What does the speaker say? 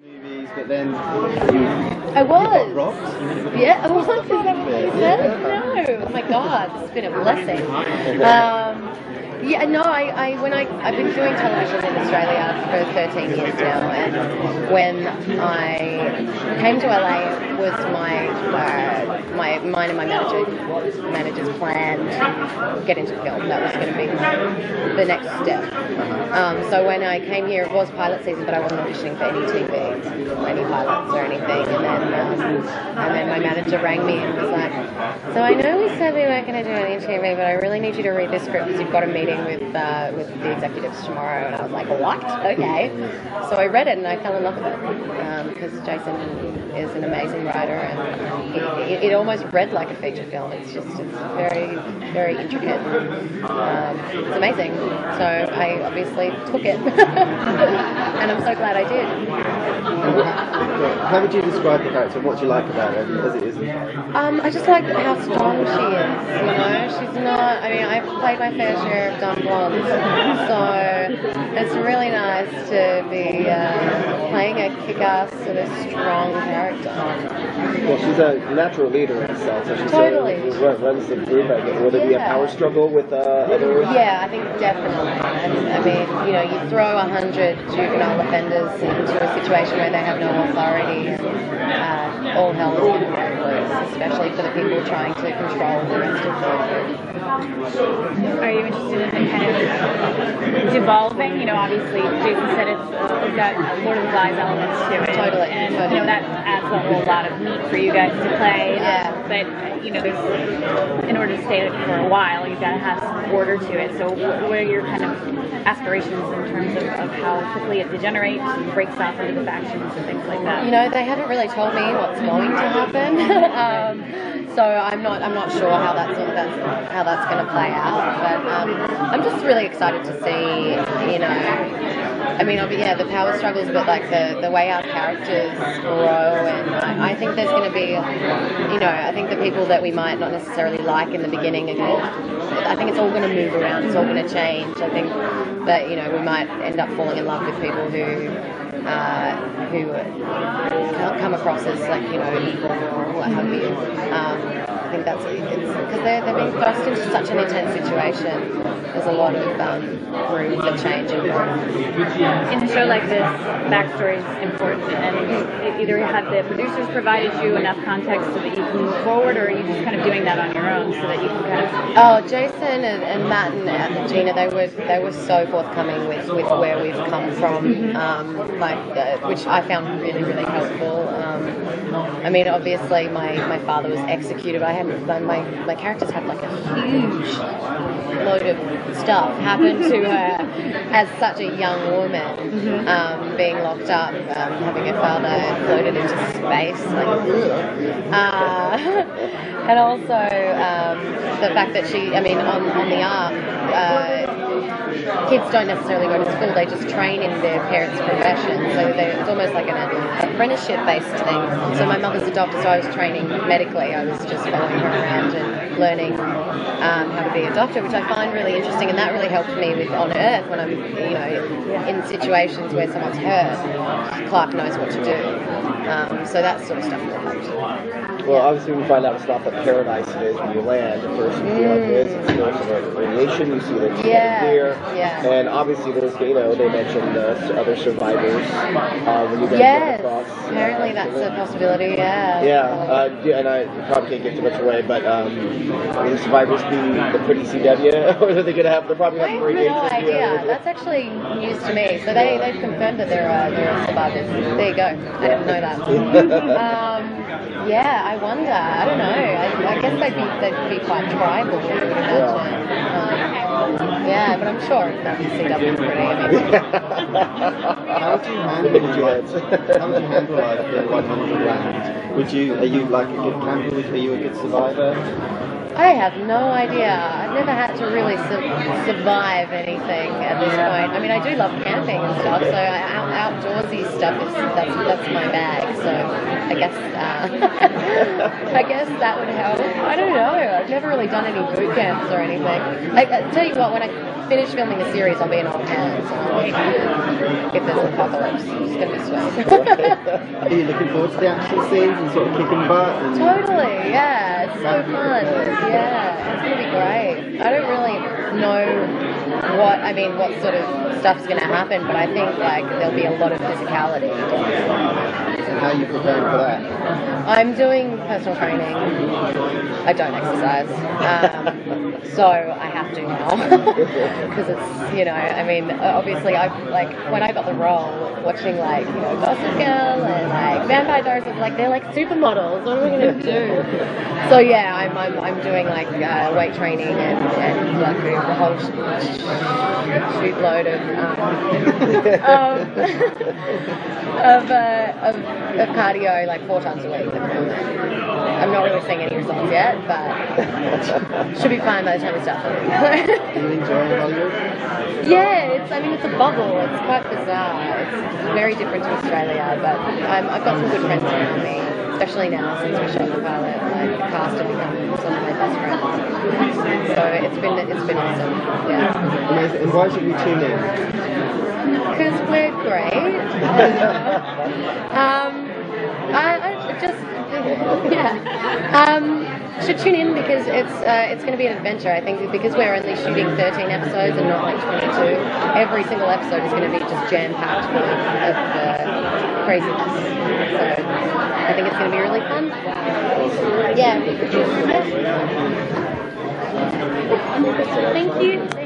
Movies, but then you I was. got rocked. Yeah, I was. Is that what you said? No. Oh my God, it's been a blessing. Yeah, no, I've been doing television in Australia for 13 years now, and when I came to LA, it was mine and my manager's plan to get into film. That was going to be the next step. So when I came here, it was pilot season, but I wasn't auditioning for any TV, any pilots or anything. And then my manager rang me and was like, "So I know we said we weren't going to do any TV, but I really need you to read this script because you've got a meeting with the executives tomorrow." And I was like, "What? Okay." So I read it and I fell in love with it because Jason is an amazing writer, and it almost read like a feature film. It's very, very intricate. It's amazing. So I obviously took it, and I'm so glad I did. How would you describe the character? What do you like about it as it is? I just like how strong she is. You know, she's not. I mean, I've played my fair share of dumb blondes, so it's really nice to be playing a kick-ass sort of strong character. Well, she's a natural leader in herself, so she totally runs the group. I guess. Will there be a power struggle with other? Yeah, I think definitely. I mean, you know, you throw 100 juvenile offenders into a situation where they have no authority, and all hell is going to break loose, especially for the people trying to control the rest of the group. Are you interested in kind of devolving? You know, obviously, Jason said it's got Lord of the Flies elements to it. Totally. And, you know, that adds a whole lot of meat for you guys to play. Yeah. But, you know, in order to stay for a while, you've got to have some order to it. So what are your kind of aspirations in terms of how quickly it degenerates and breaks off into the factions and things like that? You know, they haven't really told me what's going to happen. So I'm not sure how that's going to play out, but I'm just really excited to see, you know, I mean, yeah, the power struggles, but like the way our characters grow, and I think there's going to be, you know, I think the people that we might not necessarily like in the beginning I think it's all going to move around, it's all going to change. I think that, you know, we might end up falling in love with people who come across as, like, you know, evil or what have you. I think that's because they're being thrust into such an intense situation. There's a lot of room for change and growth. In a show like this, backstory is important, and either have the producers provided you enough context so that you can move forward, or are you just kind of doing that on your own so that you can kind of... Oh, Jason and Matt and Gina, they were so forthcoming with where we've come from, which I found really, really helpful. I mean, obviously my father was executed. My characters had like a huge load of stuff happen to her as such a young woman, being locked up, having her father floated into space, and also the fact that she, I mean, on the ark, kids don't necessarily go to school, they just train in their parents' profession, so it's almost like an apprenticeship-based thing. So my mother's a doctor, so I was training medically. I was just following her around and learning how to be a doctor, which I find really interesting, and that really helped me with on Earth when I'm, you know, in situations where someone's hurt. Clarke knows what to do. So that sort of stuff really helped. Well, obviously when you find out it's not the paradise it is when you land, at first you feel like this, it's still some of radiation, you see that here, and obviously there's, you know, they mentioned other survivors when you guys go across. Apparently that's a possibility, and I probably can't give too much away, but will the survivors be the pretty CW, or are they going to have, they're probably have radiation? I have no idea, that's actually news to me, so they've confirmed that there are survivors. There you go, I didn't know that. Yeah, I wonder. I don't know. I guess they'd be quite tribal, I would imagine. Yeah, but I'm sure that CW's pretty amazing. How do you handle like the 100 rounds? Are you like a good camper? Are you a good survivor? I have no idea. never had to really survive anything at this point. I mean, I do love camping and stuff, so outdoorsy stuff that's my bag. So I guess I guess that would help. I don't know. I've never really done any boot camps or anything. I tell you what, when I finish filming the series, I'll be in old hands. If there's an apocalypse, it's gonna be sweet. Are you looking forward to the action scenes and sort of kicking butt? And... Totally, yeah. It's so fun. Yeah, it's gonna be great. I don't really know what sort of stuff's gonna happen, but I think like there'll be a lot of physicality. And how are you preparing for that? I'm doing personal training. I don't exercise, so I have to now because it's I mean obviously I like when I got the role watching like Gossip Girl and like Vampire Diaries, they're like supermodels. What am I gonna do? So yeah, I'm doing like weight training and like the whole shoot load of cardio like 4 times a week. I'm not really seeing any results yet, but should be fine by the time we start filming. Are you enjoying Hollywood? Yeah, it's a bubble. It's quite bizarre. It's very different to Australia, but I've got some good friends around me, especially now since we shot the pilot. Like the cast have become some of my best friends. So it's been awesome. Yeah. Amazing. And why should we tune in? Because we're great. I just should tune in because it's going to be an adventure. I think because we're only shooting 13 episodes and not like 22. Every single episode is going to be just jam-packed full of craziness. So I think it's going to be really fun. Yeah. Thank you.